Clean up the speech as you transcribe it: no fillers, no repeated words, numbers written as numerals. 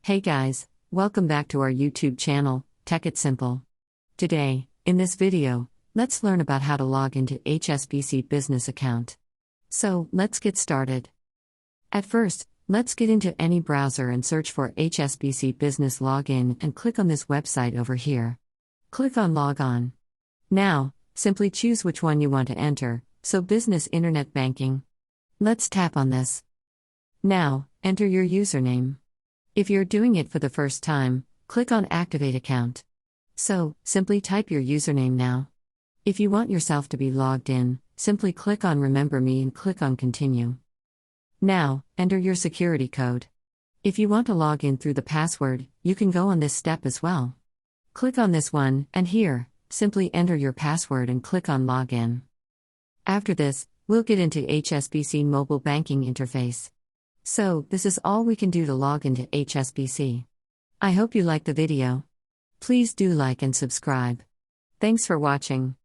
Hey guys, welcome back to our YouTube channel, Tech It Simple. Today, in this video, let's learn about how to log into HSBC Business Account. So, let's get started. At first, let's get into any browser and search for HSBC Business Login and click on this website over here. Click on Log On. Now, simply choose which one you want to enter, so Business Internet Banking. Let's tap on this. Now, enter your username. If you're doing it for the first time, click on Activate Account. So, simply type your username now. If you want yourself to be logged in, simply click on Remember Me and click on Continue. Now, enter your security code. If you want to log in through the password, you can go on this step as well. Click on this one, and here, simply enter your password and click on Login. After this, we'll get into HSBC Mobile Banking Interface. So, this is all we can do to log into HSBC. I hope you liked the video. Please do like and subscribe. Thanks for watching.